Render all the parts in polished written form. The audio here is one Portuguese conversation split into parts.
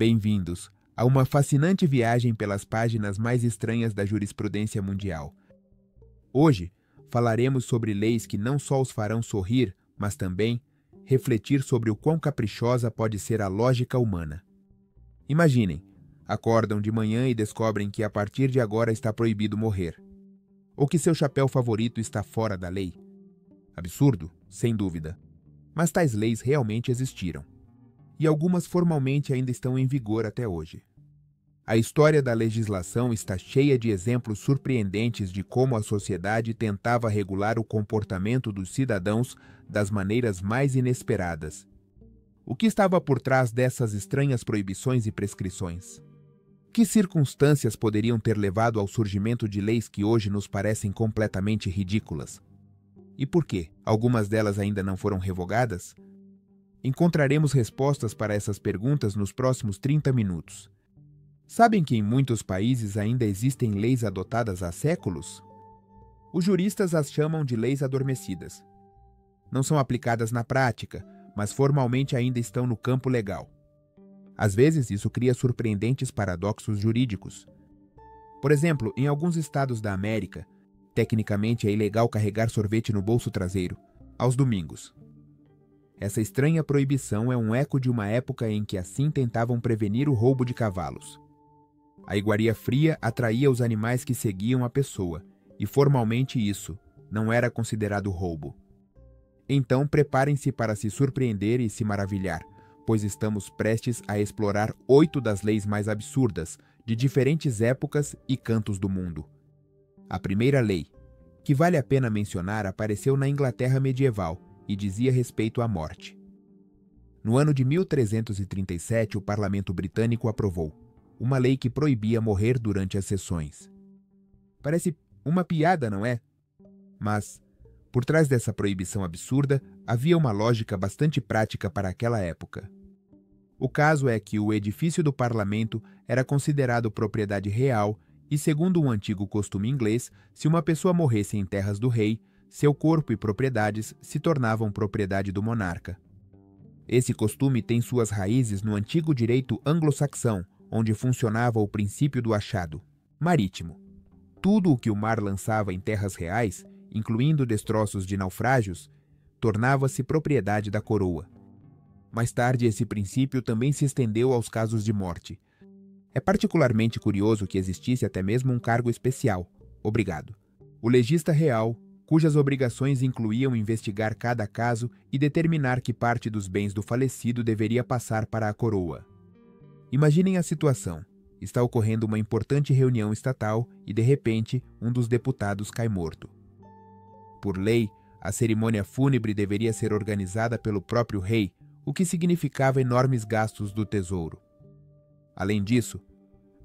Bem-vindos a uma fascinante viagem pelas páginas mais estranhas da jurisprudência mundial. Hoje, falaremos sobre leis que não só os farão sorrir, mas também refletir sobre o quão caprichosa pode ser a lógica humana. Imaginem, acordam de manhã e descobrem que a partir de agora está proibido morrer. Ou que seu chapéu favorito está fora da lei. Absurdo, sem dúvida. Mas tais leis realmente existiram. E algumas formalmente ainda estão em vigor até hoje. A história da legislação está cheia de exemplos surpreendentes de como a sociedade tentava regular o comportamento dos cidadãos das maneiras mais inesperadas. O que estava por trás dessas estranhas proibições e prescrições? Que circunstâncias poderiam ter levado ao surgimento de leis que hoje nos parecem completamente ridículas? E por que algumas delas ainda não foram revogadas? Encontraremos respostas para essas perguntas nos próximos 30 minutos. Sabem que em muitos países ainda existem leis adotadas há séculos? Os juristas as chamam de leis adormecidas. Não são aplicadas na prática, mas formalmente ainda estão no campo legal. Às vezes, isso cria surpreendentes paradoxos jurídicos. Por exemplo, em alguns estados da América, tecnicamente é ilegal carregar sorvete no bolso traseiro, aos domingos. Essa estranha proibição é um eco de uma época em que assim tentavam prevenir o roubo de cavalos. A iguaria fria atraía os animais que seguiam a pessoa, e formalmente isso não era considerado roubo. Então preparem-se para se surpreender e se maravilhar, pois estamos prestes a explorar 8 das leis mais absurdas, de diferentes épocas e cantos do mundo. A primeira lei, que vale a pena mencionar, apareceu na Inglaterra medieval, e dizia respeito à morte. No ano de 1337, o parlamento britânico aprovou uma lei que proibia morrer durante as sessões. Parece uma piada, não é? Mas, por trás dessa proibição absurda, havia uma lógica bastante prática para aquela época. O caso é que o edifício do parlamento era considerado propriedade real e, segundo um antigo costume inglês, se uma pessoa morresse em terras do rei, seu corpo e propriedades se tornavam propriedade do monarca. Esse costume tem suas raízes no antigo direito anglo-saxão, onde funcionava o princípio do achado marítimo. Tudo o que o mar lançava em terras reais, incluindo destroços de naufrágios, tornava-se propriedade da coroa. Mais tarde, esse princípio também se estendeu aos casos de morte. É particularmente curioso que existisse até mesmo um cargo especial, obrigado, o legista real, cujas obrigações incluíam investigar cada caso e determinar que parte dos bens do falecido deveria passar para a coroa. Imaginem a situação. Está ocorrendo uma importante reunião estatal e, de repente, um dos deputados cai morto. Por lei, a cerimônia fúnebre deveria ser organizada pelo próprio rei, o que significava enormes gastos do tesouro. Além disso,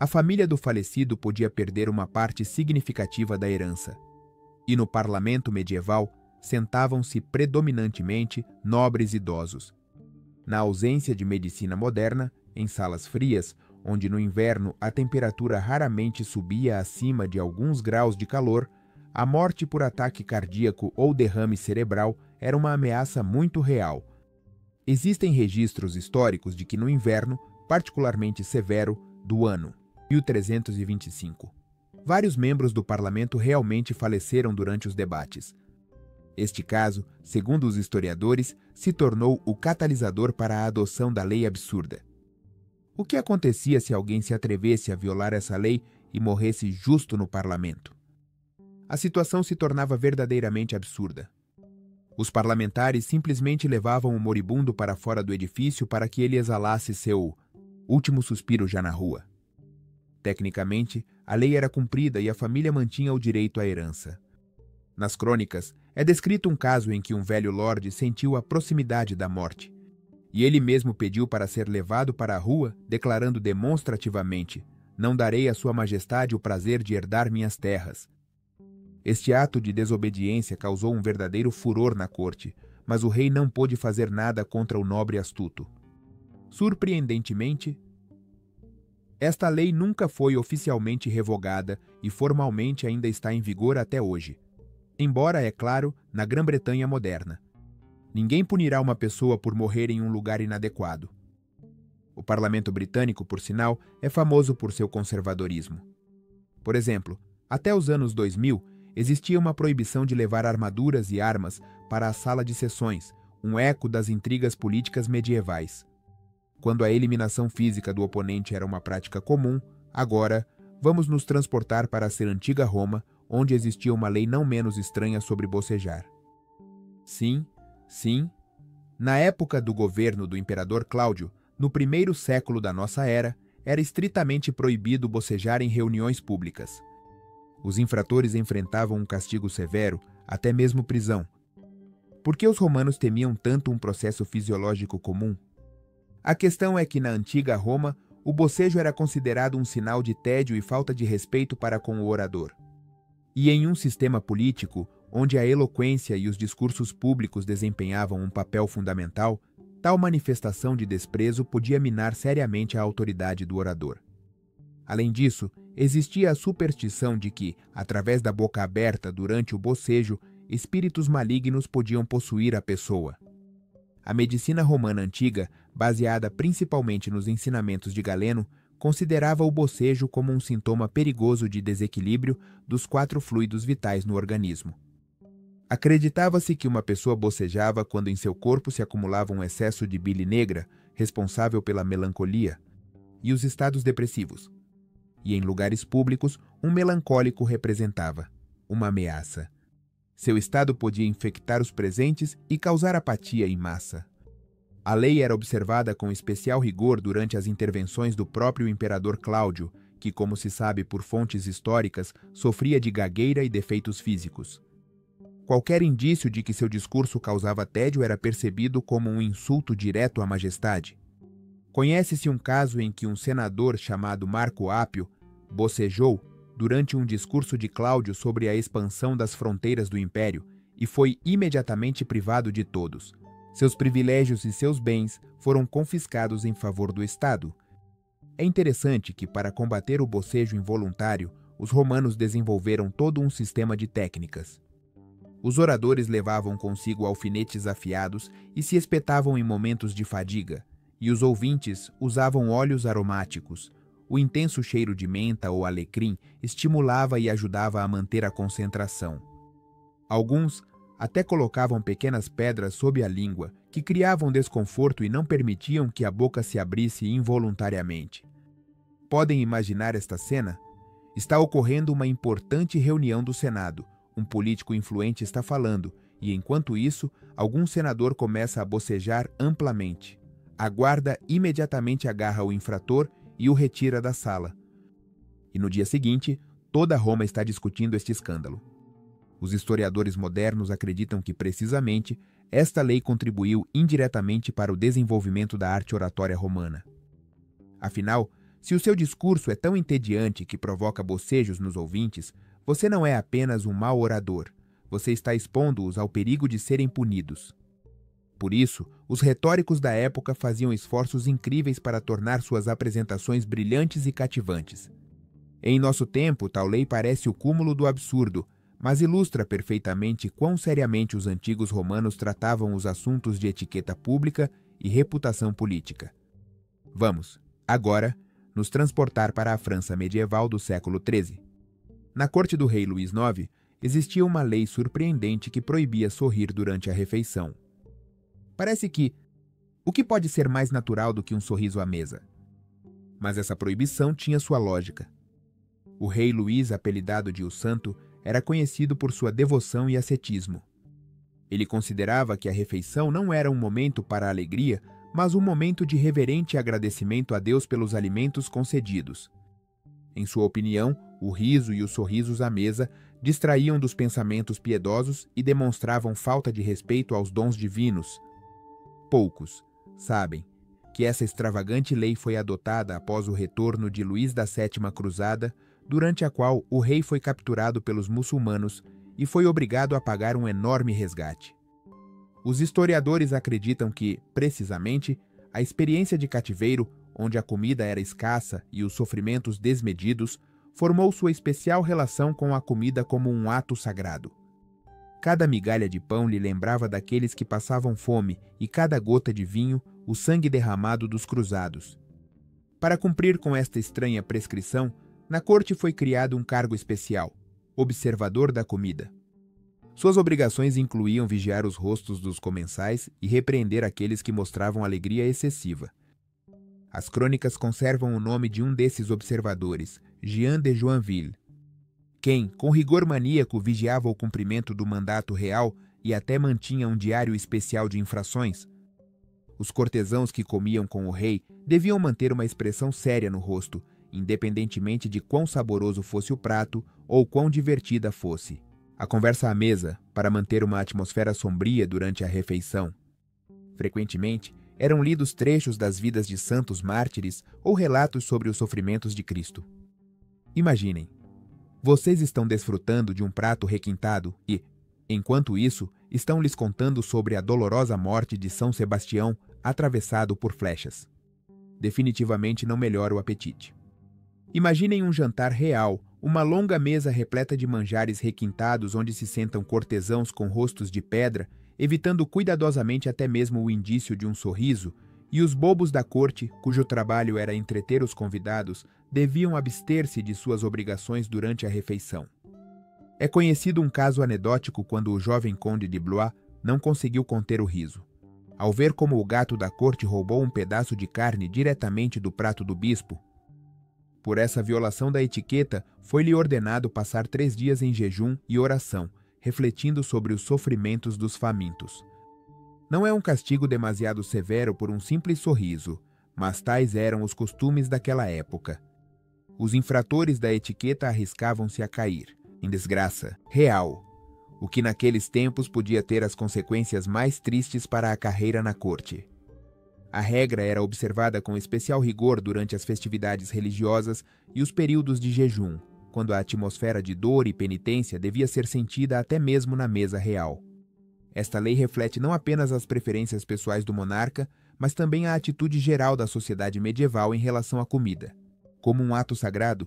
a família do falecido podia perder uma parte significativa da herança. E no parlamento medieval, sentavam-se predominantemente nobres idosos. Na ausência de medicina moderna, em salas frias, onde no inverno a temperatura raramente subia acima de alguns graus de calor, a morte por ataque cardíaco ou derrame cerebral era uma ameaça muito real. Existem registros históricos de que no inverno, particularmente severo, do ano 1325, vários membros do parlamento realmente faleceram durante os debates. Este caso, segundo os historiadores, se tornou o catalisador para a adoção da lei absurda. O que acontecia se alguém se atrevesse a violar essa lei e morresse justo no parlamento? A situação se tornava verdadeiramente absurda. Os parlamentares simplesmente levavam o moribundo para fora do edifício para que ele exalasse seu último suspiro já na rua. Tecnicamente, a lei era cumprida e a família mantinha o direito à herança. Nas crônicas, é descrito um caso em que um velho lorde sentiu a proximidade da morte, e ele mesmo pediu para ser levado para a rua, declarando demonstrativamente: "Não darei a sua majestade o prazer de herdar minhas terras." Este ato de desobediência causou um verdadeiro furor na corte, mas o rei não pôde fazer nada contra o nobre astuto. Surpreendentemente, esta lei nunca foi oficialmente revogada e formalmente ainda está em vigor até hoje. Embora, é claro, na Grã-Bretanha moderna. Ninguém punirá uma pessoa por morrer em um lugar inadequado. O parlamento britânico, por sinal, é famoso por seu conservadorismo. Por exemplo, até os anos 2000, existia uma proibição de levar armaduras e armas para a sala de sessões, um eco das intrigas políticas medievais. Quando a eliminação física do oponente era uma prática comum, agora vamos nos transportar para a antiga Roma, onde existia uma lei não menos estranha sobre bocejar. Sim, na época do governo do imperador Cláudio, no primeiro século da nossa era, era estritamente proibido bocejar em reuniões públicas. Os infratores enfrentavam um castigo severo, até mesmo prisão. Por que os romanos temiam tanto um processo fisiológico comum? A questão é que na antiga Roma, o bocejo era considerado um sinal de tédio e falta de respeito para com o orador. E em um sistema político, onde a eloquência e os discursos públicos desempenhavam um papel fundamental, tal manifestação de desprezo podia minar seriamente a autoridade do orador. Além disso, existia a superstição de que, através da boca aberta durante o bocejo, espíritos malignos podiam possuir a pessoa. A medicina romana antiga, baseada principalmente nos ensinamentos de Galeno, considerava o bocejo como um sintoma perigoso de desequilíbrio dos 4 fluidos vitais no organismo. Acreditava-se que uma pessoa bocejava quando em seu corpo se acumulava um excesso de bile negra, responsável pela melancolia, e os estados depressivos. E em lugares públicos, um melancólico representava uma ameaça. Seu estado podia infectar os presentes e causar apatia em massa. A lei era observada com especial rigor durante as intervenções do próprio imperador Cláudio, que, como se sabe por fontes históricas, sofria de gagueira e defeitos físicos. Qualquer indício de que seu discurso causava tédio era percebido como um insulto direto à majestade. Conhece-se um caso em que um senador chamado Marco Apio bocejou durante um discurso de Cláudio sobre a expansão das fronteiras do império e foi imediatamente privado de todos. Seus privilégios e seus bens foram confiscados em favor do Estado. É interessante que, para combater o bocejo involuntário, os romanos desenvolveram todo um sistema de técnicas. Os oradores levavam consigo alfinetes afiados e se espetavam em momentos de fadiga, e os ouvintes usavam óleos aromáticos. O intenso cheiro de menta ou alecrim estimulava e ajudava a manter a concentração. Alguns até colocavam pequenas pedras sob a língua, que criavam desconforto e não permitiam que a boca se abrisse involuntariamente. Podem imaginar esta cena? Está ocorrendo uma importante reunião do Senado. Um político influente está falando, e enquanto isso, algum senador começa a bocejar amplamente. A guarda imediatamente agarra o infrator e o retira da sala. E no dia seguinte, toda Roma está discutindo este escândalo. Os historiadores modernos acreditam que, precisamente, esta lei contribuiu indiretamente para o desenvolvimento da arte oratória romana. Afinal, se o seu discurso é tão entediante que provoca bocejos nos ouvintes, você não é apenas um mau orador, você está expondo-os ao perigo de serem punidos. Por isso, os retóricos da época faziam esforços incríveis para tornar suas apresentações brilhantes e cativantes. Em nosso tempo, tal lei parece o cúmulo do absurdo, mas ilustra perfeitamente quão seriamente os antigos romanos tratavam os assuntos de etiqueta pública e reputação política. Vamos, agora, nos transportar para a França medieval do século XIII. Na corte do rei Luís IX, existia uma lei surpreendente que proibia sorrir durante a refeição. Parece que, o que pode ser mais natural do que um sorriso à mesa? Mas essa proibição tinha sua lógica. O rei Luís, apelidado de O Santo, era conhecido por sua devoção e ascetismo. Ele considerava que a refeição não era um momento para a alegria, mas um momento de reverente agradecimento a Deus pelos alimentos concedidos. Em sua opinião, o riso e os sorrisos à mesa distraíam dos pensamentos piedosos e demonstravam falta de respeito aos dons divinos. Poucos sabem que essa extravagante lei foi adotada após o retorno de Luís da Sétima Cruzada, durante a qual o rei foi capturado pelos muçulmanos e foi obrigado a pagar um enorme resgate. Os historiadores acreditam que, precisamente, a experiência de cativeiro, onde a comida era escassa e os sofrimentos desmedidos, formou sua especial relação com a comida como um ato sagrado. Cada migalha de pão lhe lembrava daqueles que passavam fome e cada gota de vinho, o sangue derramado dos cruzados. Para cumprir com esta estranha prescrição, na corte foi criado um cargo especial, observador da comida. Suas obrigações incluíam vigiar os rostos dos comensais e repreender aqueles que mostravam alegria excessiva. As crônicas conservam o nome de um desses observadores, Jean de Joinville, quem, com rigor maníaco, vigiava o cumprimento do mandato real e até mantinha um diário especial de infrações. Os cortesãos que comiam com o rei deviam manter uma expressão séria no rosto, independentemente de quão saboroso fosse o prato ou quão divertida fosse. A conversa à mesa, para manter uma atmosfera sombria durante a refeição. Frequentemente, eram lidos trechos das vidas de santos mártires ou relatos sobre os sofrimentos de Cristo. Imaginem, vocês estão desfrutando de um prato requintado e, enquanto isso, estão lhes contando sobre a dolorosa morte de São Sebastião atravessado por flechas. Definitivamente não melhora o apetite. Imaginem um jantar real, uma longa mesa repleta de manjares requintados onde se sentam cortesãos com rostos de pedra, evitando cuidadosamente até mesmo o indício de um sorriso, e os bobos da corte, cujo trabalho era entreter os convidados, deviam abster-se de suas obrigações durante a refeição. É conhecido um caso anedótico quando o jovem conde de Blois não conseguiu conter o riso. Ao ver como o gato da corte roubou um pedaço de carne diretamente do prato do bispo, por essa violação da etiqueta, foi-lhe ordenado passar 3 dias em jejum e oração, refletindo sobre os sofrimentos dos famintos. Não é um castigo demasiado severo por um simples sorriso, mas tais eram os costumes daquela época. Os infratores da etiqueta arriscavam-se a cair, em desgraça real, o que naqueles tempos podia ter as consequências mais tristes para a carreira na corte. A regra era observada com especial rigor durante as festividades religiosas e os períodos de jejum, quando a atmosfera de dor e penitência devia ser sentida até mesmo na mesa real. Esta lei reflete não apenas as preferências pessoais do monarca, mas também a atitude geral da sociedade medieval em relação à comida. Como um ato sagrado,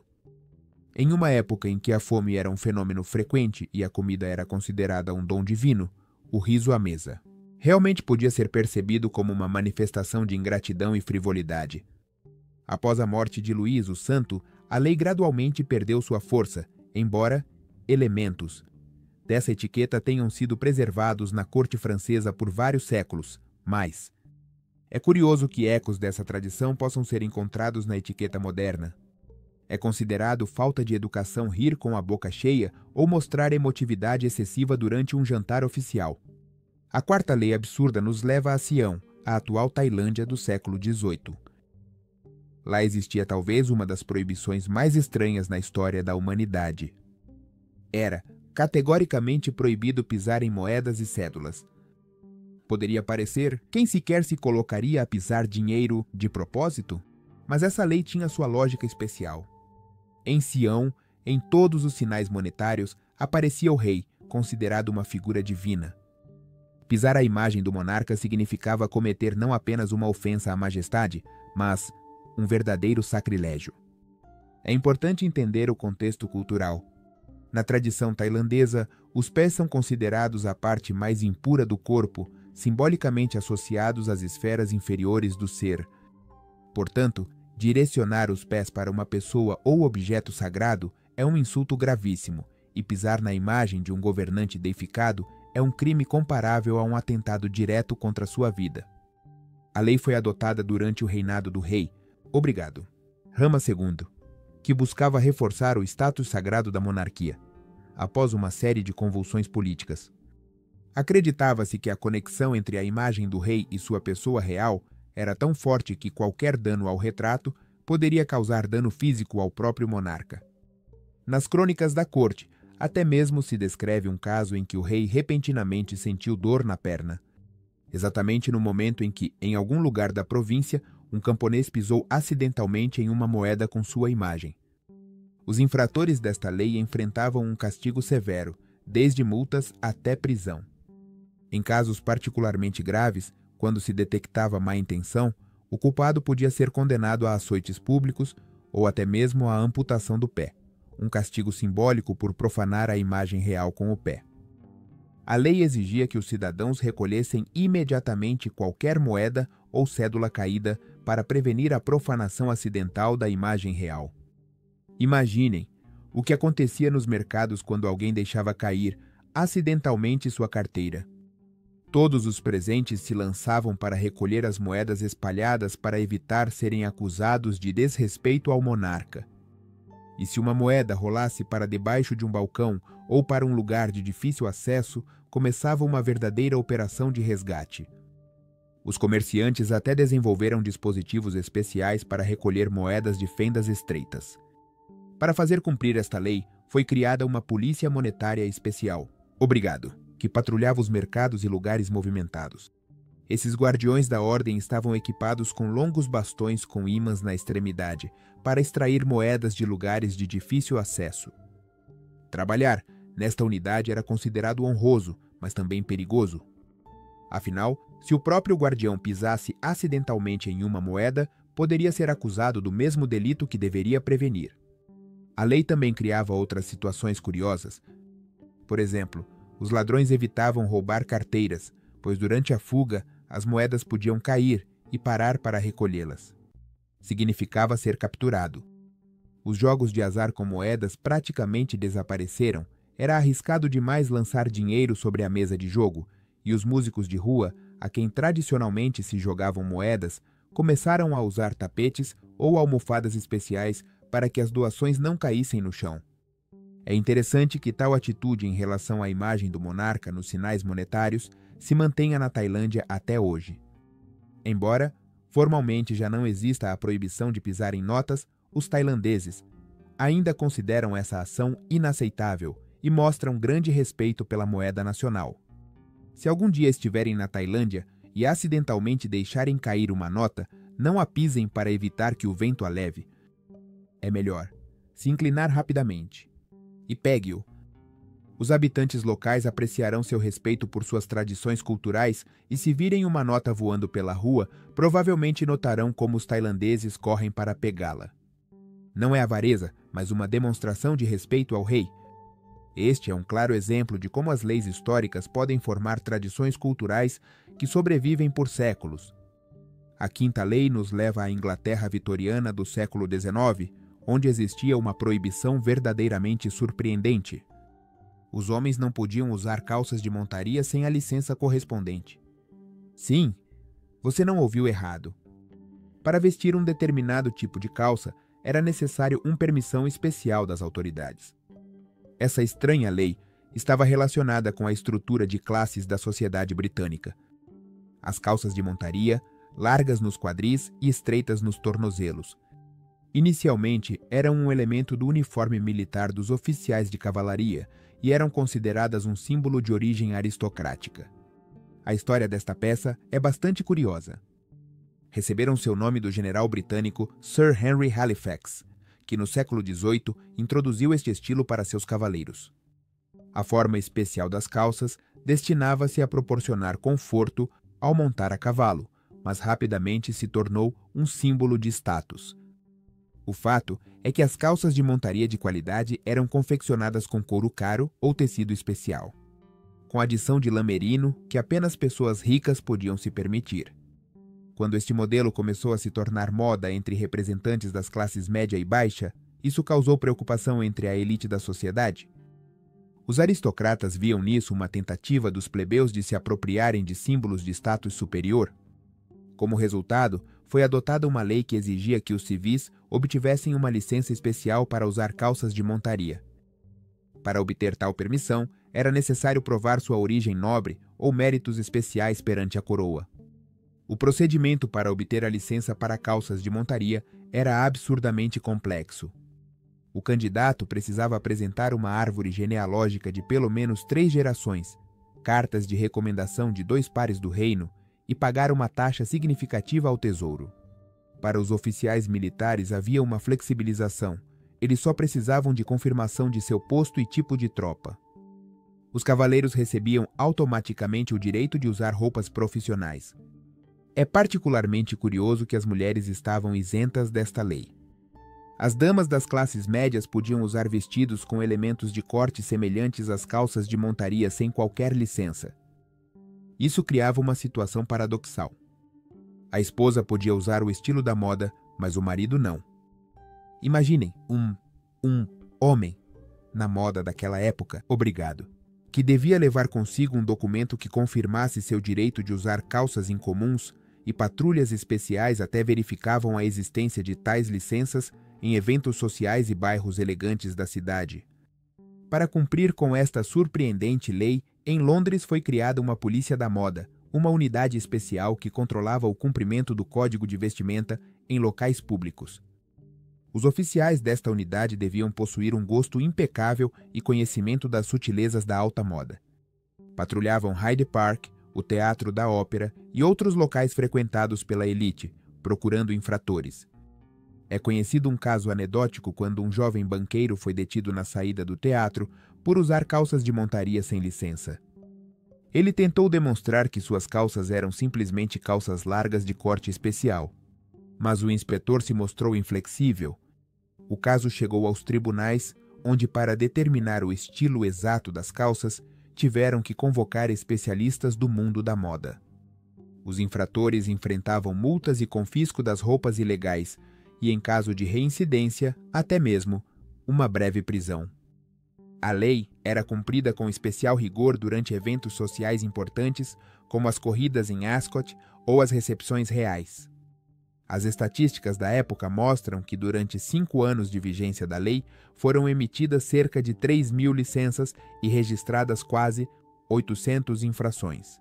em uma época em que a fome era um fenômeno frequente e a comida era considerada um dom divino, o riso à mesa realmente podia ser percebido como uma manifestação de ingratidão e frivolidade. Após a morte de Luís o Santo, a lei gradualmente perdeu sua força, embora elementos dessa etiqueta tenham sido preservados na corte francesa por vários séculos, mas é curioso que ecos dessa tradição possam ser encontrados na etiqueta moderna. É considerado falta de educação rir com a boca cheia ou mostrar emotividade excessiva durante um jantar oficial. A quarta lei absurda nos leva a Sião, a atual Tailândia do século XVIII. Lá existia talvez uma das proibições mais estranhas na história da humanidade. Era categoricamente proibido pisar em moedas e cédulas. Poderia parecer, quem sequer se colocaria a pisar dinheiro de propósito? Mas essa lei tinha sua lógica especial. Em Sião, em todos os sinais monetários, aparecia o rei, considerado uma figura divina. Pisar a imagem do monarca significava cometer não apenas uma ofensa à majestade, mas um verdadeiro sacrilégio. É importante entender o contexto cultural. Na tradição tailandesa, os pés são considerados a parte mais impura do corpo, simbolicamente associados às esferas inferiores do ser. Portanto, direcionar os pés para uma pessoa ou objeto sagrado é um insulto gravíssimo, e pisar na imagem de um governante deificado é um crime comparável a um atentado direto contra sua vida. A lei foi adotada durante o reinado do rei, Rama II, que buscava reforçar o status sagrado da monarquia, após uma série de convulsões políticas. Acreditava-se que a conexão entre a imagem do rei e sua pessoa real era tão forte que qualquer dano ao retrato poderia causar dano físico ao próprio monarca. Nas crônicas da corte, até mesmo se descreve um caso em que o rei repentinamente sentiu dor na perna, exatamente no momento em que, em algum lugar da província, um camponês pisou acidentalmente em uma moeda com sua imagem. Os infratores desta lei enfrentavam um castigo severo, desde multas até prisão. Em casos particularmente graves, quando se detectava má intenção, o culpado podia ser condenado a açoites públicos ou até mesmo à amputação do pé, um castigo simbólico por profanar a imagem real com o pé. A lei exigia que os cidadãos recolhessem imediatamente qualquer moeda ou cédula caída para prevenir a profanação acidental da imagem real. Imaginem o que acontecia nos mercados quando alguém deixava cair acidentalmente sua carteira. Todos os presentes se lançavam para recolher as moedas espalhadas para evitar serem acusados de desrespeito ao monarca. E se uma moeda rolasse para debaixo de um balcão ou para um lugar de difícil acesso, começava uma verdadeira operação de resgate. Os comerciantes até desenvolveram dispositivos especiais para recolher moedas de fendas estreitas. Para fazer cumprir esta lei, foi criada uma polícia monetária especial, obrigado, que patrulhava os mercados e lugares movimentados. Esses guardiões da ordem estavam equipados com longos bastões com ímãs na extremidade, para extrair moedas de lugares de difícil acesso. Trabalhar nesta unidade era considerado honroso, mas também perigoso. Afinal, se o próprio guardião pisasse acidentalmente em uma moeda, poderia ser acusado do mesmo delito que deveria prevenir. A lei também criava outras situações curiosas. Por exemplo, os ladrões evitavam roubar carteiras, pois durante a fuga as moedas podiam cair e parar para recolhê-las. Significava ser capturado. Os jogos de azar com moedas praticamente desapareceram. Era arriscado demais lançar dinheiro sobre a mesa de jogo, e os músicos de rua, a quem tradicionalmente se jogavam moedas, começaram a usar tapetes ou almofadas especiais para que as doações não caíssem no chão. É interessante que tal atitude em relação à imagem do monarca nos sinais monetários se mantenha na Tailândia até hoje. Embora formalmente já não exista a proibição de pisar em notas, os tailandeses ainda consideram essa ação inaceitável e mostram grande respeito pela moeda nacional. Se algum dia estiverem na Tailândia e acidentalmente deixarem cair uma nota, não a pisem para evitar que o vento a leve. É melhor se inclinar rapidamente e pegue-o. Os habitantes locais apreciarão seu respeito por suas tradições culturais e, se virem uma nota voando pela rua, provavelmente notarão como os tailandeses correm para pegá-la. Não é avareza, mas uma demonstração de respeito ao rei. Este é um claro exemplo de como as leis históricas podem formar tradições culturais que sobrevivem por séculos. A quinta lei nos leva à Inglaterra vitoriana do século XIX, onde existia uma proibição verdadeiramente surpreendente. Os homens não podiam usar calças de montaria sem a licença correspondente. Sim, você não ouviu errado. Para vestir um determinado tipo de calça, era necessário uma permissão especial das autoridades. Essa estranha lei estava relacionada com a estrutura de classes da sociedade britânica. As calças de montaria, largas nos quadris e estreitas nos tornozelos. Inicialmente, eram um elemento do uniforme militar dos oficiais de cavalaria e eram consideradas um símbolo de origem aristocrática. A história desta peça é bastante curiosa. Receberam seu nome do general britânico Sir Henry Halifax, que no século XVIII introduziu este estilo para seus cavaleiros. A forma especial das calças destinava-se a proporcionar conforto ao montar a cavalo, mas rapidamente se tornou um símbolo de status. O fato é que as calças de montaria de qualidade eram confeccionadas com couro caro ou tecido especial, com adição de lã merino que apenas pessoas ricas podiam se permitir. Quando este modelo começou a se tornar moda entre representantes das classes média e baixa, isso causou preocupação entre a elite da sociedade. Os aristocratas viam nisso uma tentativa dos plebeus de se apropriarem de símbolos de status superior. Como resultado, foi adotada uma lei que exigia que os civis obtivessem uma licença especial para usar calças de montaria. Para obter tal permissão, era necessário provar sua origem nobre ou méritos especiais perante a coroa. O procedimento para obter a licença para calças de montaria era absurdamente complexo. O candidato precisava apresentar uma árvore genealógica de pelo menos 3 gerações, cartas de recomendação de 2 pares do reino e pagar uma taxa significativa ao tesouro. Para os oficiais militares havia uma flexibilização. Eles só precisavam de confirmação de seu posto e tipo de tropa. Os cavaleiros recebiam automaticamente o direito de usar roupas profissionais. É particularmente curioso que as mulheres estavam isentas desta lei. As damas das classes médias podiam usar vestidos com elementos de corte semelhantes às calças de montaria sem qualquer licença. Isso criava uma situação paradoxal. A esposa podia usar o estilo da moda, mas o marido não. Imaginem um homem na moda daquela época, obrigado, que devia levar consigo um documento que confirmasse seu direito de usar calças incomuns, e patrulhas especiais até verificavam a existência de tais licenças em eventos sociais e bairros elegantes da cidade. Para cumprir com esta surpreendente lei, em Londres foi criada uma polícia da moda, uma unidade especial que controlava o cumprimento do código de vestimenta em locais públicos. Os oficiais desta unidade deviam possuir um gosto impecável e conhecimento das sutilezas da alta moda. Patrulhavam Hyde Park, o Teatro da Ópera e outros locais frequentados pela elite, procurando infratores. É conhecido um caso anedótico quando um jovem banqueiro foi detido na saída do teatro por usar calças de montaria sem licença. Ele tentou demonstrar que suas calças eram simplesmente calças largas de corte especial, mas o inspetor se mostrou inflexível. O caso chegou aos tribunais, onde, para determinar o estilo exato das calças, tiveram que convocar especialistas do mundo da moda. Os infratores enfrentavam multas e confisco das roupas ilegais, e, em caso de reincidência, até mesmo uma breve prisão. A lei era cumprida com especial rigor durante eventos sociais importantes, como as corridas em Ascot ou as recepções reais. As estatísticas da época mostram que, durante 5 anos de vigência da lei, foram emitidas cerca de 3.000 licenças e registradas quase 800 infrações.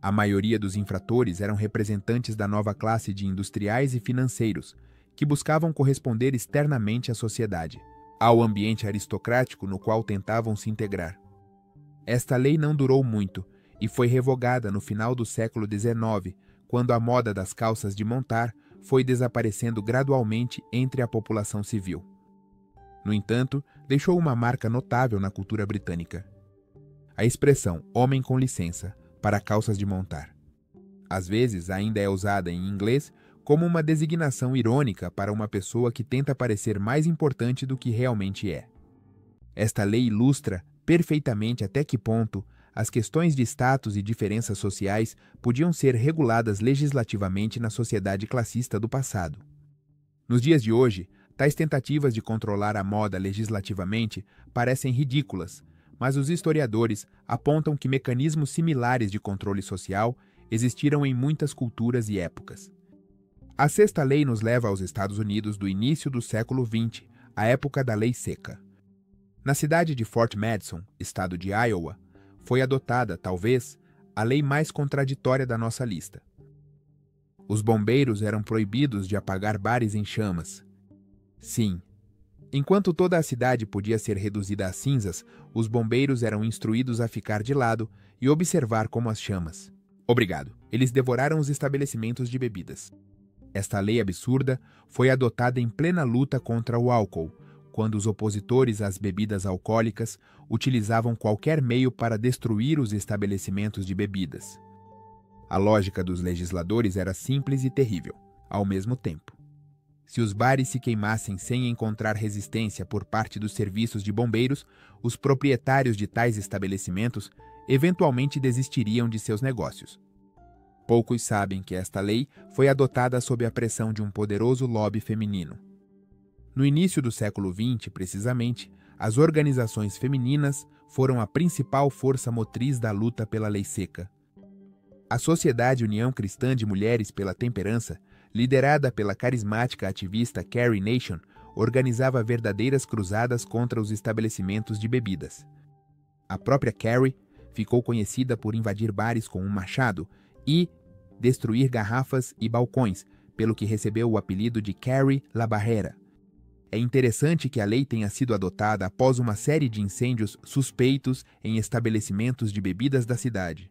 A maioria dos infratores eram representantes da nova classe de industriais e financeiros, que buscavam corresponder externamente à sociedade, ao ambiente aristocrático no qual tentavam se integrar. Esta lei não durou muito e foi revogada no final do século XIX, quando a moda das calças de montar foi desaparecendo gradualmente entre a população civil. No entanto, deixou uma marca notável na cultura britânica. A expressão "homem com licença" para calças de montar. Às vezes ainda é usada em inglês como uma designação irônica para uma pessoa que tenta parecer mais importante do que realmente é. Esta lei ilustra perfeitamente até que ponto as questões de status e diferenças sociais podiam ser reguladas legislativamente na sociedade classista do passado. Nos dias de hoje, tais tentativas de controlar a moda legislativamente parecem ridículas, mas os historiadores apontam que mecanismos similares de controle social existiram em muitas culturas e épocas. A Sexta Lei nos leva aos Estados Unidos do início do século XX, a época da Lei Seca. Na cidade de Fort Madison, estado de Iowa, foi adotada, talvez, a lei mais contraditória da nossa lista. Os bombeiros eram proibidos de apagar bares em chamas. Sim, enquanto toda a cidade podia ser reduzida a cinzas, os bombeiros eram instruídos a ficar de lado e observar como as chamas. Obrigado. Eles devoraram os estabelecimentos de bebidas. Esta lei absurda foi adotada em plena luta contra o álcool, quando os opositores às bebidas alcoólicas utilizavam qualquer meio para destruir os estabelecimentos de bebidas. A lógica dos legisladores era simples e terrível, ao mesmo tempo. Se os bares se queimassem sem encontrar resistência por parte dos serviços de bombeiros, os proprietários de tais estabelecimentos eventualmente desistiriam de seus negócios. Poucos sabem que esta lei foi adotada sob a pressão de um poderoso lobby feminino. No início do século XX, precisamente, as organizações femininas foram a principal força motriz da luta pela Lei Seca. A Sociedade União Cristã de Mulheres pela Temperança, liderada pela carismática ativista Carrie Nation, organizava verdadeiras cruzadas contra os estabelecimentos de bebidas. A própria Carrie ficou conhecida por invadir bares com um machado e destruir garrafas e balcões, pelo que recebeu o apelido de Carrie La Barrera. É interessante que a lei tenha sido adotada após uma série de incêndios suspeitos em estabelecimentos de bebidas da cidade.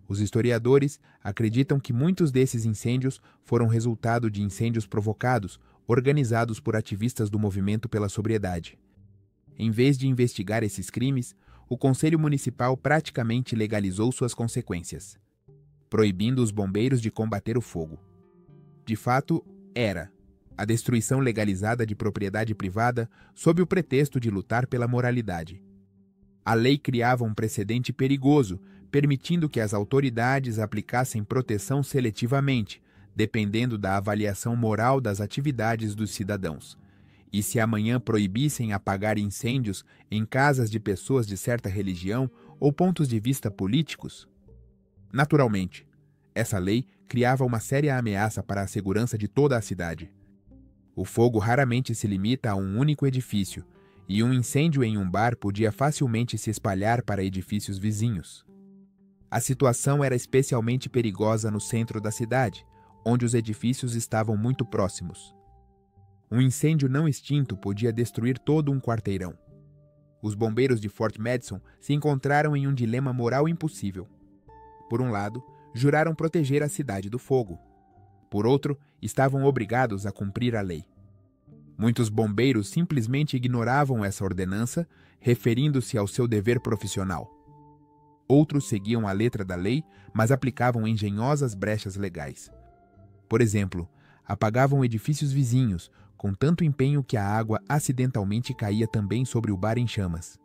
Os historiadores acreditam que muitos desses incêndios foram resultado de incêndios provocados, organizados por ativistas do movimento pela sobriedade. Em vez de investigar esses crimes, o Conselho Municipal praticamente legalizou suas consequências, proibindo os bombeiros de combater o fogo. De fato, era a destruição legalizada de propriedade privada sob o pretexto de lutar pela moralidade. A lei criava um precedente perigoso, permitindo que as autoridades aplicassem proteção seletivamente, dependendo da avaliação moral das atividades dos cidadãos. E se amanhã proibissem apagar incêndios em casas de pessoas de certa religião ou pontos de vista políticos? Naturalmente, essa lei criava uma séria ameaça para a segurança de toda a cidade. O fogo raramente se limita a um único edifício, e um incêndio em um bar podia facilmente se espalhar para edifícios vizinhos. A situação era especialmente perigosa no centro da cidade, onde os edifícios estavam muito próximos. Um incêndio não extinto podia destruir todo um quarteirão. Os bombeiros de Fort Madison se encontraram em um dilema moral impossível. Por um lado, juraram proteger a cidade do fogo. Por outro, estavam obrigados a cumprir a lei. Muitos bombeiros simplesmente ignoravam essa ordenança, referindo-se ao seu dever profissional. Outros seguiam a letra da lei, mas aplicavam engenhosas brechas legais. Por exemplo, apagavam edifícios vizinhos, com tanto empenho que a água acidentalmente caía também sobre o bar em chamas.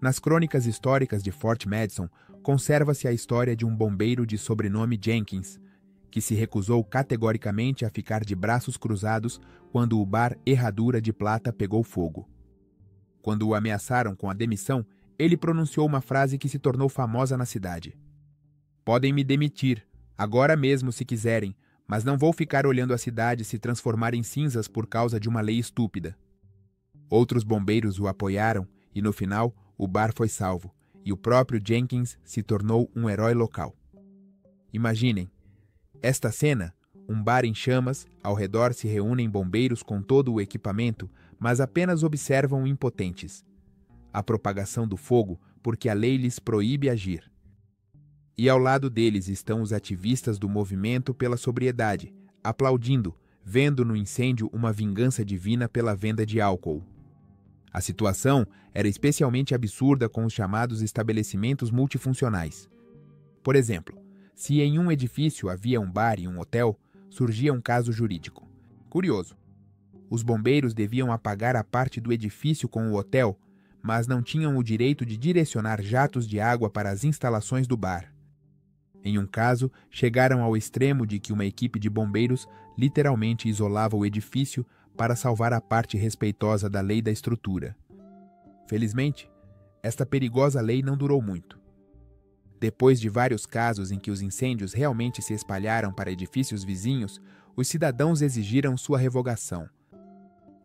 Nas crônicas históricas de Fort Madison, conserva-se a história de um bombeiro de sobrenome Jenkins, que se recusou categoricamente a ficar de braços cruzados quando o bar Herradura de Plata pegou fogo. Quando o ameaçaram com a demissão, ele pronunciou uma frase que se tornou famosa na cidade. "Podem me demitir, agora mesmo se quiserem, mas não vou ficar olhando a cidade se transformar em cinzas por causa de uma lei estúpida." Outros bombeiros o apoiaram e, no final, o bar foi salvo, e o próprio Jenkins se tornou um herói local. Imaginem, esta cena, um bar em chamas, ao redor se reúnem bombeiros com todo o equipamento, mas apenas observam impotentes. A propagação do fogo, porque a lei lhes proíbe agir. E ao lado deles estão os ativistas do movimento pela sobriedade, aplaudindo, vendo no incêndio uma vingança divina pela venda de álcool. A situação era especialmente absurda com os chamados estabelecimentos multifuncionais. Por exemplo, se em um edifício havia um bar e um hotel, surgia um caso jurídico. Curioso. Os bombeiros deviam apagar a parte do edifício com o hotel, mas não tinham o direito de direcionar jatos de água para as instalações do bar. Em um caso, chegaram ao extremo de que uma equipe de bombeiros literalmente isolava o edifício para salvar a parte respeitosa da lei da estrutura. Felizmente, esta perigosa lei não durou muito. Depois de vários casos em que os incêndios realmente se espalharam para edifícios vizinhos, os cidadãos exigiram sua revogação.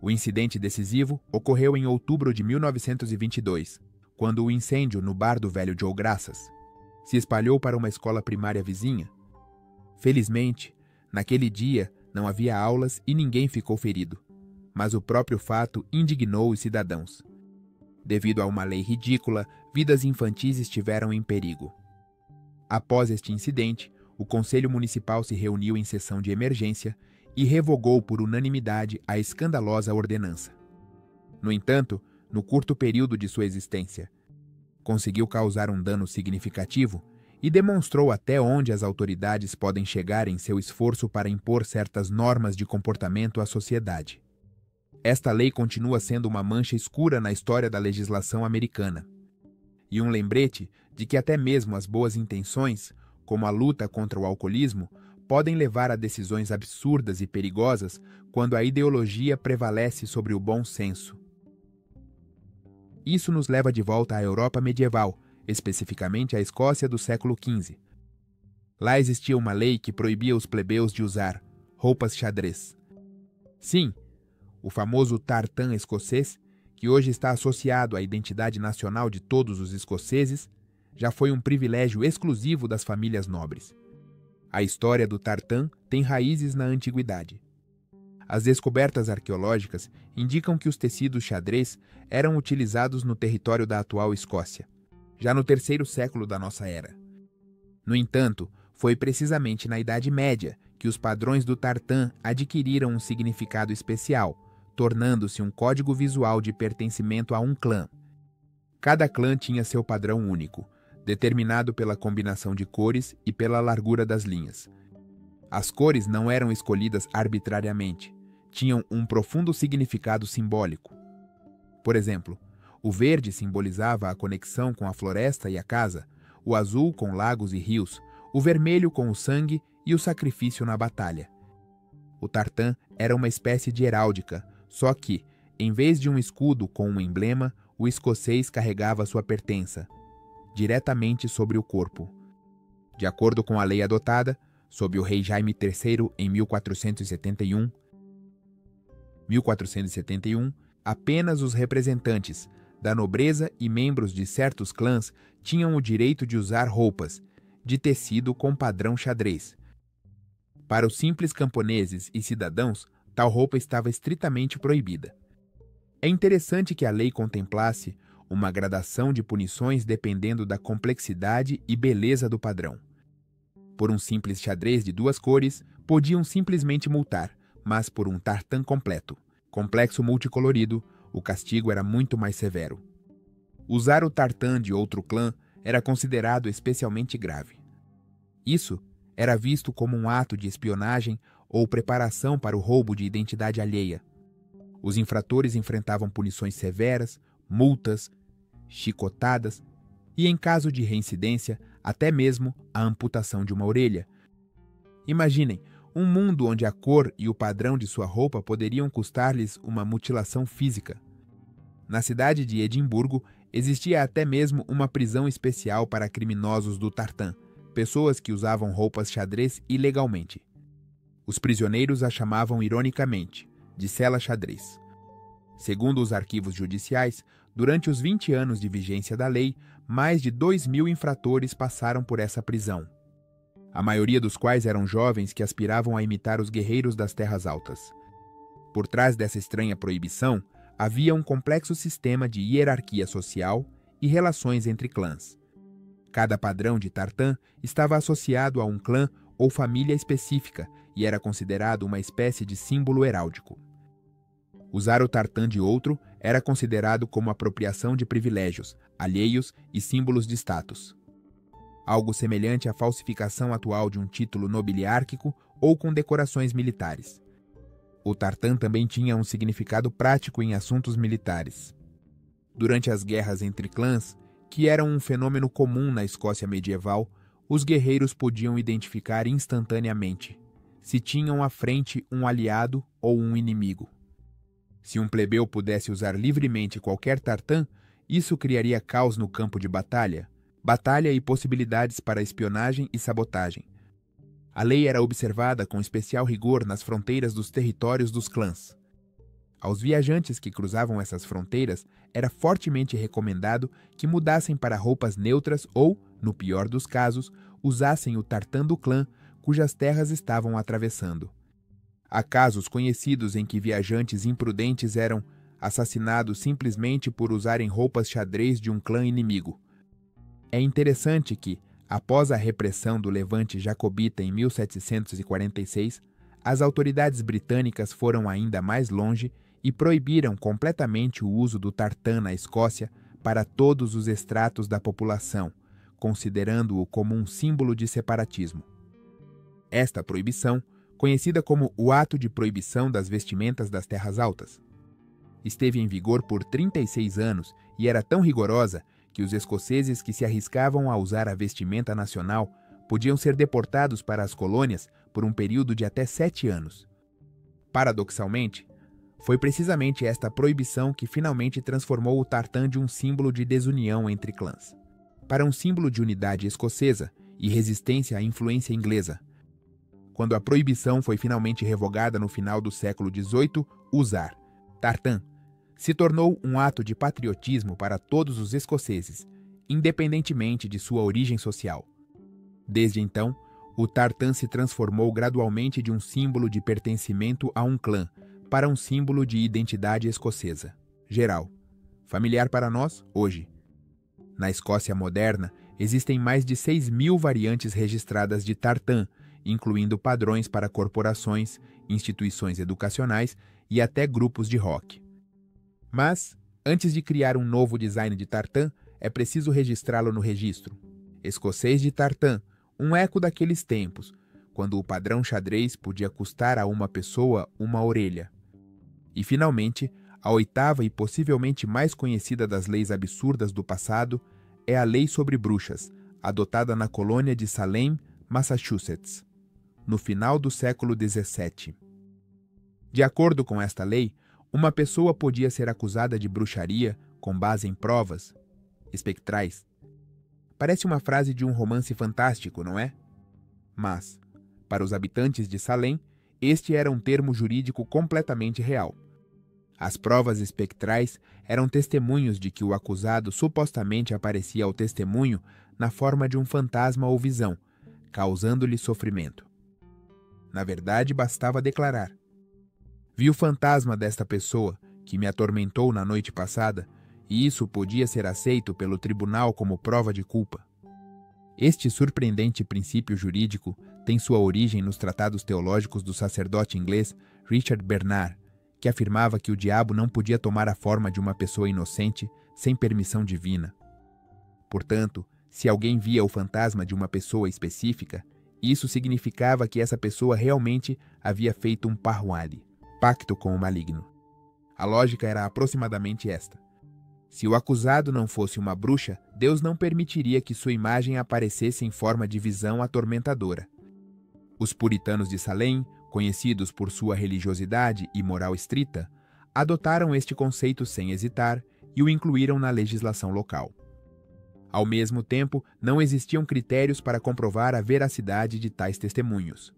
O incidente decisivo ocorreu em outubro de 1922, quando o incêndio no bar do velho Joe Graças se espalhou para uma escola primária vizinha. Felizmente, naquele dia não havia aulas e ninguém ficou ferido, mas o próprio fato indignou os cidadãos. Devido a uma lei ridícula, vidas infantis estiveram em perigo. Após este incidente, o Conselho Municipal se reuniu em sessão de emergência e revogou por unanimidade a escandalosa ordenança. No entanto, no curto período de sua existência, conseguiu causar um dano significativo e demonstrou até onde as autoridades podem chegar em seu esforço para impor certas normas de comportamento à sociedade. Esta lei continua sendo uma mancha escura na história da legislação americana. E um lembrete de que até mesmo as boas intenções, como a luta contra o alcoolismo, podem levar a decisões absurdas e perigosas quando a ideologia prevalece sobre o bom senso. Isso nos leva de volta à Europa medieval, especificamente à Escócia do século XV. Lá existia uma lei que proibia os plebeus de usar roupas xadrez. Sim, o famoso tartan escocês, que hoje está associado à identidade nacional de todos os escoceses, já foi um privilégio exclusivo das famílias nobres. A história do tartan tem raízes na antiguidade. As descobertas arqueológicas indicam que os tecidos xadrez eram utilizados no território da atual Escócia, já no terceiro século da nossa era. No entanto, foi precisamente na Idade Média que os padrões do tartan adquiriram um significado especial, tornando-se um código visual de pertencimento a um clã. Cada clã tinha seu padrão único, determinado pela combinação de cores e pela largura das linhas. As cores não eram escolhidas arbitrariamente, tinham um profundo significado simbólico. Por exemplo, o verde simbolizava a conexão com a floresta e a casa, o azul com lagos e rios, o vermelho com o sangue e o sacrifício na batalha. O tartan era uma espécie de heráldica, só que, em vez de um escudo com um emblema, o escocês carregava sua pertença, diretamente sobre o corpo. De acordo com a lei adotada, sob o rei Jaime III em 1471, apenas os representantes da nobreza e membros de certos clãs tinham o direito de usar roupas de tecido com padrão xadrez. Para os simples camponeses e cidadãos, tal roupa estava estritamente proibida. É interessante que a lei contemplasse uma gradação de punições dependendo da complexidade e beleza do padrão. Por um simples xadrez de 2 cores, podiam simplesmente multar, mas por um tartan completo, complexo multicolorido, o castigo era muito mais severo. Usar o tartan de outro clã era considerado especialmente grave. Isso era visto como um ato de espionagem ou preparação para o roubo de identidade alheia. Os infratores enfrentavam punições severas, multas, chicotadas e, em caso de reincidência, até mesmo a amputação de uma orelha. Imaginem, um mundo onde a cor e o padrão de sua roupa poderiam custar-lhes uma mutilação física. Na cidade de Edimburgo, existia até mesmo uma prisão especial para criminosos do tartan, pessoas que usavam roupas xadrez ilegalmente. Os prisioneiros a chamavam ironicamente de cela xadrez. Segundo os arquivos judiciais, durante os 20 anos de vigência da lei, mais de 2.000 infratores passaram por essa prisão, a maioria dos quais eram jovens que aspiravam a imitar os guerreiros das terras altas. Por trás dessa estranha proibição, havia um complexo sistema de hierarquia social e relações entre clãs. Cada padrão de tartan estava associado a um clã ou família específica e era considerado uma espécie de símbolo heráldico. Usar o tartan de outro era considerado como apropriação de privilégios, alheios e símbolos de status. Algo semelhante à falsificação atual de um título nobiliárquico ou condecorações militares. O tartan também tinha um significado prático em assuntos militares. Durante as guerras entre clãs, que eram um fenômeno comum na Escócia medieval, os guerreiros podiam identificar instantaneamente se tinham à frente um aliado ou um inimigo. Se um plebeu pudesse usar livremente qualquer tartan, isso criaria caos no campo de batalha e possibilidades para espionagem e sabotagem. A lei era observada com especial rigor nas fronteiras dos territórios dos clãs. Aos viajantes que cruzavam essas fronteiras, era fortemente recomendado que mudassem para roupas neutras ou, no pior dos casos, usassem o tartan do clã cujas terras estavam atravessando. Há casos conhecidos em que viajantes imprudentes eram assassinados simplesmente por usarem roupas xadrez de um clã inimigo. É interessante que, após a repressão do levante jacobita em 1746, as autoridades britânicas foram ainda mais longe e proibiram completamente o uso do tartan na Escócia para todos os estratos da população, considerando-o como um símbolo de separatismo. Esta proibição, conhecida como o Ato de Proibição das Vestimentas das Terras Altas, esteve em vigor por 36 anos e era tão rigorosa que os escoceses que se arriscavam a usar a vestimenta nacional podiam ser deportados para as colônias por um período de até 7 anos. Paradoxalmente, foi precisamente esta proibição que finalmente transformou o tartan de um símbolo de desunião entre clãs para um símbolo de unidade escocesa e resistência à influência inglesa. Quando a proibição foi finalmente revogada no final do século XVIII, usar tartan se tornou um ato de patriotismo para todos os escoceses, independentemente de sua origem social. Desde então, o tartan se transformou gradualmente de um símbolo de pertencimento a um clã para um símbolo de identidade escocesa, geral, familiar para nós, hoje. Na Escócia moderna, existem mais de 6.000 variantes registradas de tartan, incluindo padrões para corporações, instituições educacionais e até grupos de rock. Mas, antes de criar um novo design de tartan, é preciso registrá-lo no registro. Escocês de tartan, um eco daqueles tempos, quando o padrão xadrez podia custar a uma pessoa uma orelha. E, finalmente, a oitava e possivelmente mais conhecida das leis absurdas do passado é a Lei sobre Bruxas, adotada na colônia de Salem, Massachusetts. no final do século XVII. De acordo com esta lei, uma pessoa podia ser acusada de bruxaria com base em provas espectrais. Parece uma frase de um romance fantástico, não é? Mas, para os habitantes de Salem, este era um termo jurídico completamente real. As provas espectrais eram testemunhos de que o acusado supostamente aparecia ao testemunho na forma de um fantasma ou visão, causando-lhe sofrimento. Na verdade, bastava declarar: vi o fantasma desta pessoa que me atormentou na noite passada, e isso podia ser aceito pelo tribunal como prova de culpa. Este surpreendente princípio jurídico tem sua origem nos tratados teológicos do sacerdote inglês Richard Bernard, que afirmava que o diabo não podia tomar a forma de uma pessoa inocente sem permissão divina. Portanto, se alguém via o fantasma de uma pessoa específica, isso significava que essa pessoa realmente havia feito um parwali, pacto com o maligno. A lógica era aproximadamente esta: se o acusado não fosse uma bruxa, Deus não permitiria que sua imagem aparecesse em forma de visão atormentadora. Os puritanos de Salem, conhecidos por sua religiosidade e moral estrita, adotaram este conceito sem hesitar e o incluíram na legislação local. Ao mesmo tempo, não existiam critérios para comprovar a veracidade de tais testemunhos.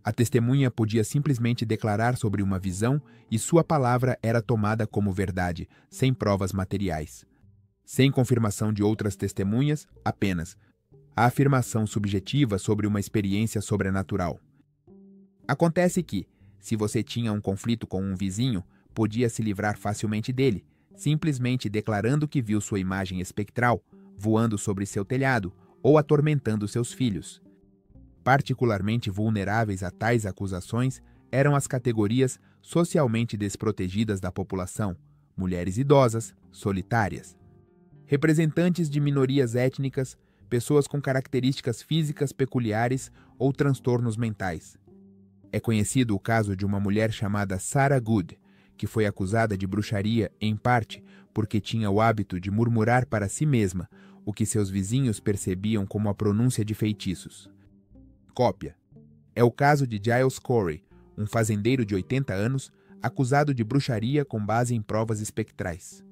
A testemunha podia simplesmente declarar sobre uma visão e sua palavra era tomada como verdade, sem provas materiais. Sem confirmação de outras testemunhas, apenas a afirmação subjetiva sobre uma experiência sobrenatural. Acontece que, se você tinha um conflito com um vizinho, podia se livrar facilmente dele, simplesmente declarando que viu sua imagem espectral, voando sobre seu telhado ou atormentando seus filhos. Particularmente vulneráveis a tais acusações eram as categorias socialmente desprotegidas da população, mulheres idosas, solitárias, representantes de minorias étnicas, pessoas com características físicas peculiares ou transtornos mentais. É conhecido o caso de uma mulher chamada Sarah Good, que foi acusada de bruxaria em parte porque tinha o hábito de murmurar para si mesma o que seus vizinhos percebiam como a pronúncia de feitiços. Cópia. É o caso de Giles Corey, um fazendeiro de 80 anos, acusado de bruxaria com base em provas espectrais.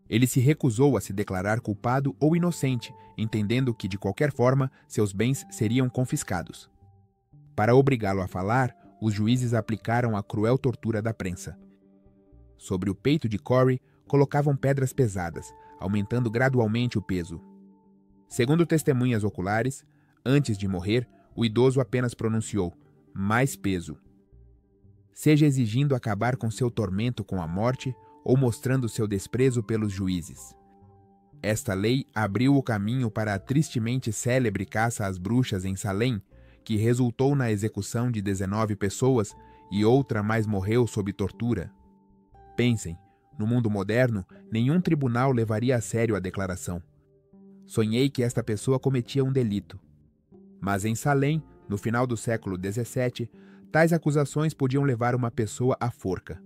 Ele se recusou a se declarar culpado ou inocente, entendendo que, de qualquer forma, seus bens seriam confiscados. Para obrigá-lo a falar, os juízes aplicaram a cruel tortura da prensa. Sobre o peito de Corey, colocavam pedras pesadas, aumentando gradualmente o peso. Segundo testemunhas oculares, antes de morrer, o idoso apenas pronunciou: mais peso. Seja exigindo acabar com seu tormento com a morte ou mostrando seu desprezo pelos juízes. Esta lei abriu o caminho para a tristemente célebre caça às bruxas em Salem, que resultou na execução de 19 pessoas e outra mais morreu sob tortura. Pensem, no mundo moderno, nenhum tribunal levaria a sério a declaração. Sonhei que esta pessoa cometia um delito. Mas em Salem, no final do século XVII, tais acusações podiam levar uma pessoa à forca.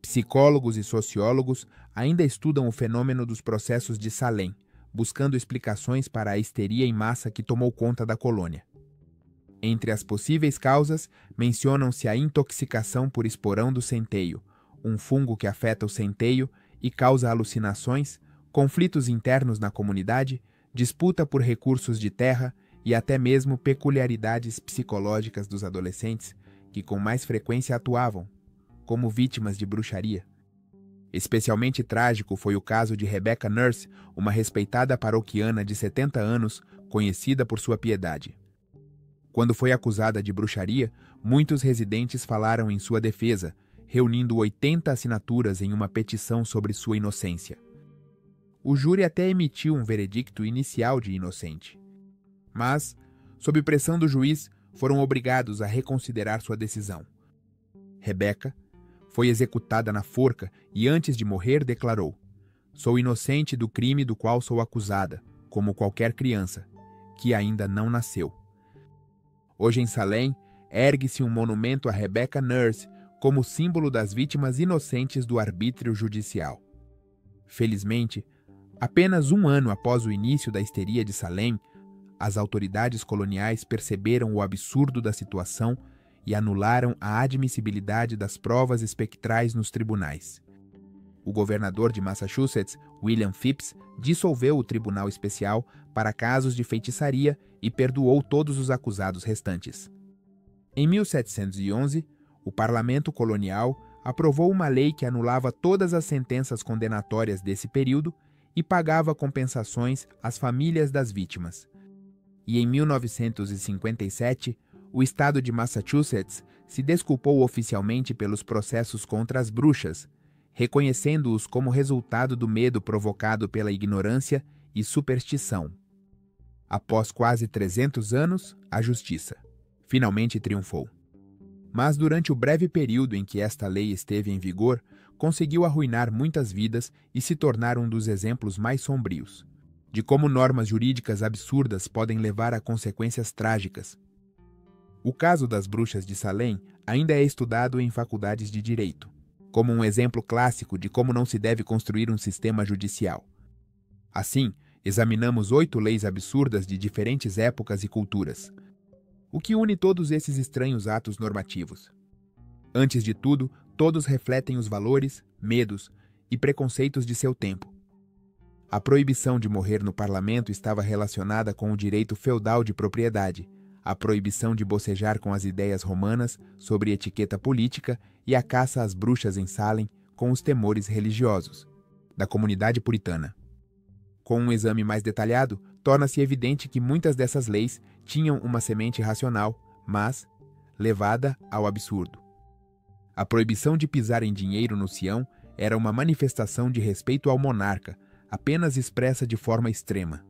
Psicólogos e sociólogos ainda estudam o fenômeno dos processos de Salem, buscando explicações para a histeria em massa que tomou conta da colônia. Entre as possíveis causas, mencionam-se a intoxicação por esporão do centeio, um fungo que afeta o centeio e causa alucinações, conflitos internos na comunidade, disputa por recursos de terra e até mesmo peculiaridades psicológicas dos adolescentes que com mais frequência atuavam como vítimas de bruxaria. Especialmente trágico foi o caso de Rebecca Nurse, uma respeitada paroquiana de 70 anos, conhecida por sua piedade. Quando foi acusada de bruxaria, muitos residentes falaram em sua defesa, reunindo 80 assinaturas em uma petição sobre sua inocência. O júri até emitiu um veredicto inicial de inocente. Mas, sob pressão do juiz, foram obrigados a reconsiderar sua decisão. Rebecca foi executada na forca e, antes de morrer, declarou: sou inocente do crime do qual sou acusada, como qualquer criança, que ainda não nasceu. Hoje em Salem, ergue-se um monumento a Rebecca Nurse como símbolo das vítimas inocentes do arbítrio judicial. Felizmente, apenas um ano após o início da histeria de Salem, as autoridades coloniais perceberam o absurdo da situação e anularam a admissibilidade das provas espectrais nos tribunais. O governador de Massachusetts, William Phips, dissolveu o Tribunal Especial para casos de feitiçaria e perdoou todos os acusados restantes. Em 1711, o parlamento colonial aprovou uma lei que anulava todas as sentenças condenatórias desse período e pagava compensações às famílias das vítimas. E em 1957, o estado de Massachusetts se desculpou oficialmente pelos processos contra as bruxas, reconhecendo-os como resultado do medo provocado pela ignorância e superstição. Após quase 300 anos, a justiça finalmente triunfou. Mas durante o breve período em que esta lei esteve em vigor, conseguiu arruinar muitas vidas e se tornar um dos exemplos mais sombrios de como normas jurídicas absurdas podem levar a consequências trágicas. O caso das bruxas de Salem ainda é estudado em faculdades de direito, como um exemplo clássico de como não se deve construir um sistema judicial. Assim, examinamos 8 leis absurdas de diferentes épocas e culturas. O que une todos esses estranhos atos normativos? Antes de tudo, todos refletem os valores, medos e preconceitos de seu tempo. A proibição de morrer no parlamento estava relacionada com o direito feudal de propriedade, a proibição de bocejar com as ideias romanas sobre etiqueta política e a caça às bruxas em Salem com os temores religiosos da comunidade puritana. Com um exame mais detalhado, torna-se evidente que muitas dessas leis tinham uma semente racional, mas levada ao absurdo. A proibição de pisar em dinheiro no Sião era uma manifestação de respeito ao monarca, apenas expressa de forma extrema.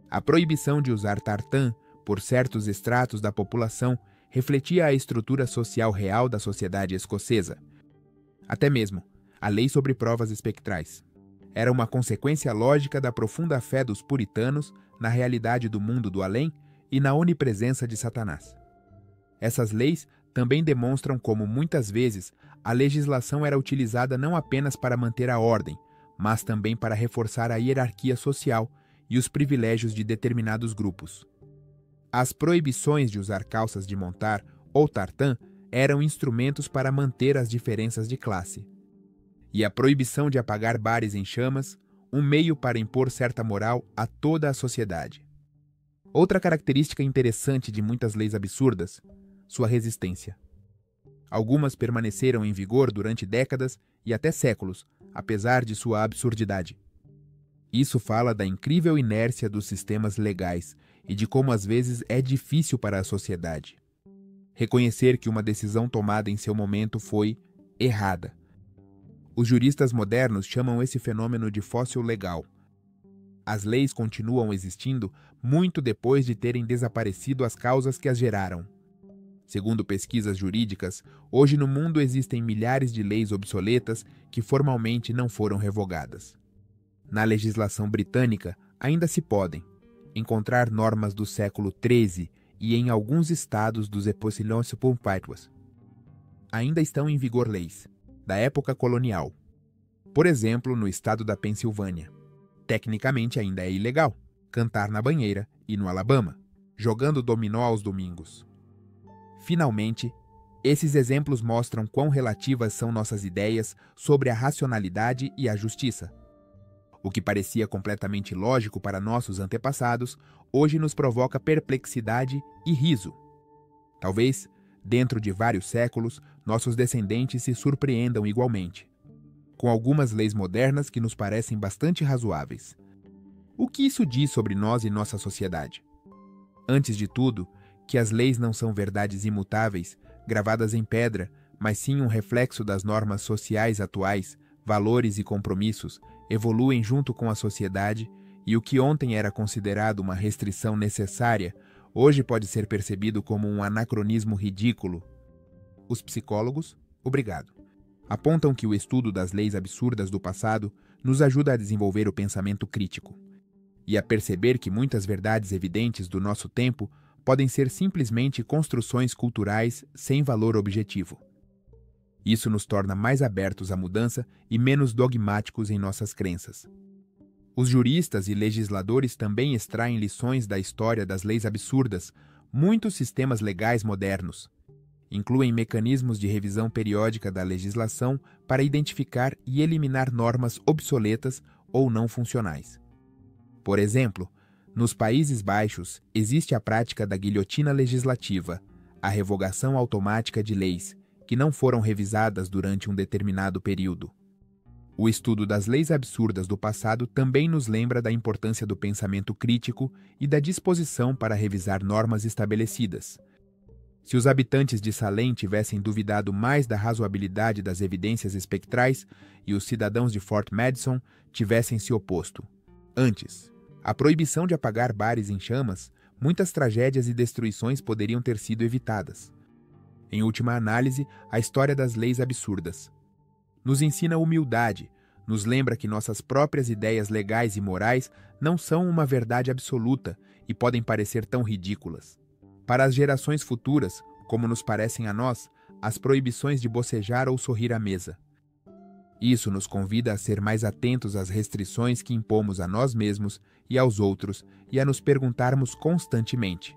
A proibição de usar tartan por certos estratos da população refletia a estrutura social real da sociedade escocesa. Até mesmo, a lei sobre provas espectrais era uma consequência lógica da profunda fé dos puritanos na realidade do mundo do além e na onipresença de Satanás. Essas leis também demonstram como, muitas vezes, a legislação era utilizada não apenas para manter a ordem, mas também para reforçar a hierarquia social e os privilégios de determinados grupos. As proibições de usar calças de montar ou tartan eram instrumentos para manter as diferenças de classe. E a proibição de apagar bares em chamas, um meio para impor certa moral a toda a sociedade. Outra característica interessante de muitas leis absurdas, sua resistência. Algumas permaneceram em vigor durante décadas e até séculos, apesar de sua absurdidade. Isso fala da incrível inércia dos sistemas legais e de como às vezes é difícil para a sociedade reconhecer que uma decisão tomada em seu momento foi errada. Os juristas modernos chamam esse fenômeno de fóssil legal. As leis continuam existindo muito depois de terem desaparecido as causas que as geraram. Segundo pesquisas jurídicas, hoje no mundo existem milhares de leis obsoletas que formalmente não foram revogadas. Na legislação britânica, ainda se podem encontrar normas do século XIII e em alguns estados dos Epsilons Pumpeituous. Ainda estão em vigor leis da época colonial. Por exemplo, no estado da Pensilvânia. Tecnicamente ainda é ilegal cantar na banheira e no Alabama, jogando dominó aos domingos. Finalmente, esses exemplos mostram quão relativas são nossas ideias sobre a racionalidade e a justiça. O que parecia completamente lógico para nossos antepassados, hoje nos provoca perplexidade e riso. Talvez, dentro de vários séculos, nossos descendentes se surpreendam igualmente, com algumas leis modernas que nos parecem bastante razoáveis. O que isso diz sobre nós e nossa sociedade? Antes de tudo, que as leis não são verdades imutáveis, gravadas em pedra, mas sim um reflexo das normas sociais atuais, valores e compromissos, evoluem junto com a sociedade, e o que ontem era considerado uma restrição necessária, hoje pode ser percebido como um anacronismo ridículo. Os psicólogos, obrigado, apontam que o estudo das leis absurdas do passado nos ajuda a desenvolver o pensamento crítico e a perceber que muitas verdades evidentes do nosso tempo podem ser simplesmente construções culturais sem valor objetivo. Isso nos torna mais abertos à mudança e menos dogmáticos em nossas crenças. Os juristas e legisladores também extraem lições da história das leis absurdas. Muitos sistemas legais modernos incluem mecanismos de revisão periódica da legislação para identificar e eliminar normas obsoletas ou não funcionais. Por exemplo, nos Países Baixos existe a prática da guilhotina legislativa, a revogação automática de leis que não foram revisadas durante um determinado período. O estudo das leis absurdas do passado também nos lembra da importância do pensamento crítico e da disposição para revisar normas estabelecidas. Se os habitantes de Salem tivessem duvidado mais da razoabilidade das evidências espectrais e os cidadãos de Fort Madison tivessem se oposto. Antes, a proibição de apagar bares em chamas, muitas tragédias e destruições poderiam ter sido evitadas. Em última análise, a história das leis absurdas nos ensina humildade, nos lembra que nossas próprias ideias legais e morais não são uma verdade absoluta e podem parecer tão ridículas. Para as gerações futuras, como nos parecem a nós, as proibições de bocejar ou sorrir à mesa. Isso nos convida a ser mais atentos às restrições que impomos a nós mesmos e aos outros e a nos perguntarmos constantemente: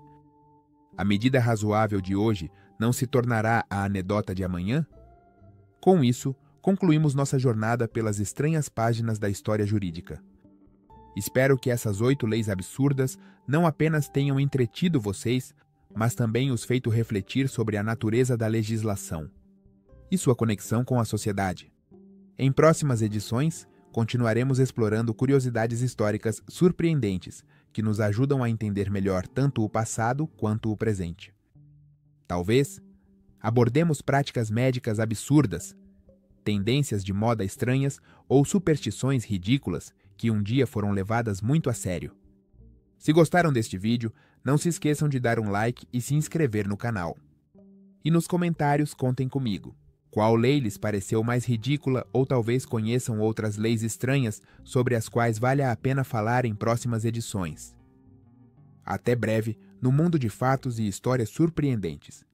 a medida razoável de hoje não se tornará a anedota de amanhã? Com isso, concluímos nossa jornada pelas estranhas páginas da história jurídica. Espero que essas 8 leis absurdas não apenas tenham entretido vocês, mas também os feito refletir sobre a natureza da legislação e sua conexão com a sociedade. Em próximas edições, continuaremos explorando curiosidades históricas surpreendentes que nos ajudam a entender melhor tanto o passado quanto o presente. Talvez abordemos práticas médicas absurdas, tendências de moda estranhas ou superstições ridículas que um dia foram levadas muito a sério. Se gostaram deste vídeo, não se esqueçam de dar um like e se inscrever no canal. E nos comentários contem comigo. Qual lei lhes pareceu mais ridícula ou talvez conheçam outras leis estranhas sobre as quais vale a pena falar em próximas edições. Até breve, no mundo de fatos e histórias surpreendentes.